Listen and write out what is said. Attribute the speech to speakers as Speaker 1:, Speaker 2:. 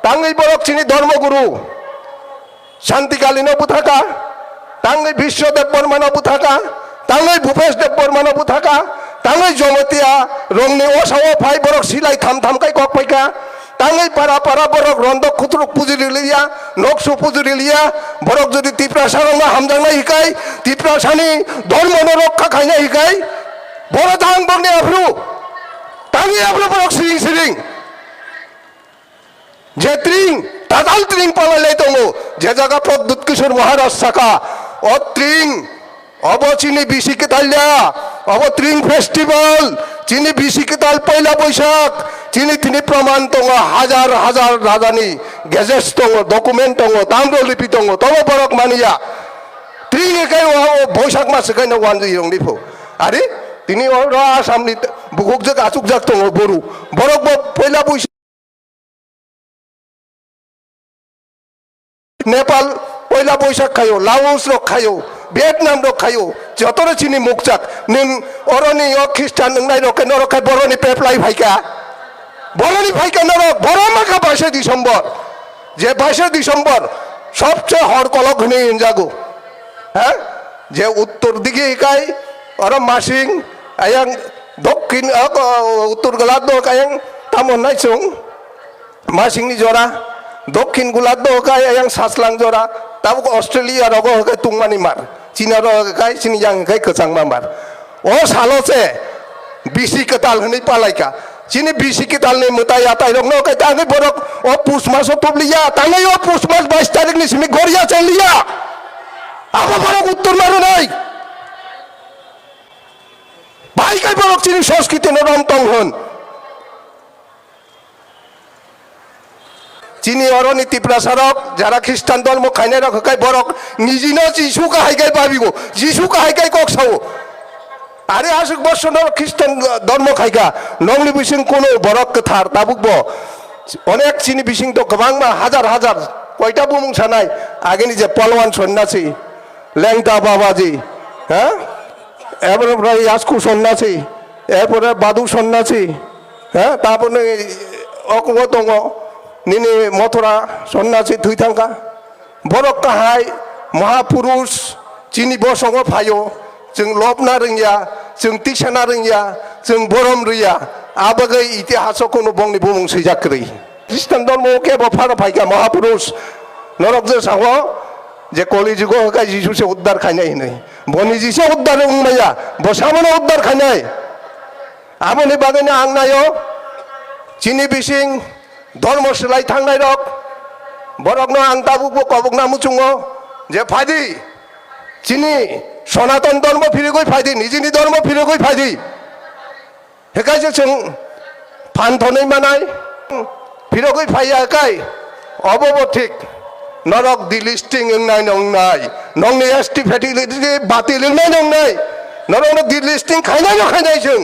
Speaker 1: টাঙ্গি বরক চিনি ধর্মগুরু শান্তিকালীন বুথাকা টাঙ্গি বিশ্বদেব বর্মা বুথাকা টাঙ্গি ভূপেশ দেব বর্মা বুথাকা টাঙ্গি জমতিয়া রংনি অসাও ফাই বরক সিলাই থাম থামকাই কক পাইকা টাঙ্গি পারা পারা বরক রন্দক খুতুরুক পুজুরি লিয়া নকশু পুজুরি লিয়া বরক যদি তিপ্রাসা রঙা হামজাংনা হিকাই তিপ্রাসানি ধর্ম রক্ষা খাইনা হিকাই বড় দাং বংনি আফরু টাঙ্গি আফরু বরক সিরিং সিরিং যে ত্রিং দাদাল ত্রিং পালাইলাই দङ যে জায়গা প্রদ্যুৎ কিশোর মহারাজ শাখা অ ত্রিং অব চিনি বিশি কেতালিয়া অব ত্রিং ফেস্টিভ্যাল চিনি বিশি কেতাল পয়লা বৈশাখ চিনি তিনি প্রমাণ দङ হাজার হাজার রাজানি গেজেটস দङ ডকুমেন্ট দङ তাম্রলিপি দङ তব বরক মানিয়া ত্রিং একাই বৈশাখ মাস একাইনো ওয়ানজি রংনিফো আরে তিনি আসামনি বুকুক জাক আচুক জাক দङ বরু বরক পয়লা বৈশাখ নেপাল পয়লা বৈশাখ খায়ো লাওস রক খায়ো ভিয়েতনাম রক খায়ো যতরে চিনি মুকচাক নং অরনি খ্রিস্টান নংনাই রকে নরখাই বরনি পেপলাই ভাইকা বরনি ভাইকা নরক বরমাখা 22 ডিসেম্বর যে 22 ডিসেম্বর সবচেয়ে হরকলক হনে ইনজাগো হ্যাঁ যে উত্তর দিকে একাই অর মাসিং আয়াং দক্ষিণ উত্তর গলাদ আয়াং তামন নাইসং মাসিংনি জরা দক্ষিণ গুলাদ হকাই আয়াং সাসলাং জরা তাবো অস্ট্রেলিয়া রগ হকাই তুংমানি মার চীনা রগ হকাই চিনি yang হকাই কচাংমা মার ও সালছে বিসি কেতাল হনি পালাইকা চিনি বিসি কেতাল নি মুতাই আতাই রং নকাই তাঙ্গি বরক ও পুষ মাস তবলিয়া তাঙ্গি ও পুষ মাস 22 তারিখ নি সিমি গরিয়া চাইলিয়া আবা বরক উত্তর মারো নাই ভাইকাই বরক চিনি সংস্কৃতি নরম তং হন চিনি অরনীতি প্রসারক যারা খ্রিস্টান ধর্ম খাইনে রাখাই বরক নিজিন যিশু কাহাইকাই পাবিগো যিশু কাহাইকাই কক সাও আরে আসুক বর্ষণ খ্রিস্টান ধর্ম খাইকা নংলি বিসিং কোনো বরক থার তাবুকব অনেক চিনি বিসিং তো গোবাং হাজার হাজার কয়টা বুমুংসা নাই আগেনি যে পলওয়ান সন্ন্যাসী ল্যাংটা বাবাজি হ্যাঁ এরপরে ইয়াসকু সন্ন্যাসী এরপরে বাদু সন্ন্যাসী হ্যাঁ তারপরে অকঙ্গ দङ নিনি মথুরা সন্ন্যাসী থুই থাকা বরক কাহাই মহাপুরুষ চিনি বসङ फायो जों लबना रोंया जों तिसाना रोंया जों बरम रोया आबगै इतिहास कोनो बंनि बुमुं सैजाक्रै ख्रिस्टान धर्म केबो फारा फाइका महापुरुष नरक जे साव जे कलि जुग हकाय जिसु से उद्धार खाइनाय नै बनि जिसे उद्धार उंनाया बसामनो उद्धार खाइनाय आबनि बागैनो आंनायो चिनि बिसिं धर्म सोलाय थांनाय रक बरकनो आं ताबुकबो कबकना मुचुङ जे फाइदि चिनि सनातन धर्म फिरेगै फाइदि निजिनि धर्म फिरेगै फाइदि हेकायसो जों फानथनै मानाय फिरेगै फाइयाखाय अबबो ठीक नरक दिलिस्टिं ओंनाय नंनाय नंनि एसटि फेटिलिटि बातिल ओंनाय नंनाय नरक दिलिस्टिं खायनाय खायनाय जों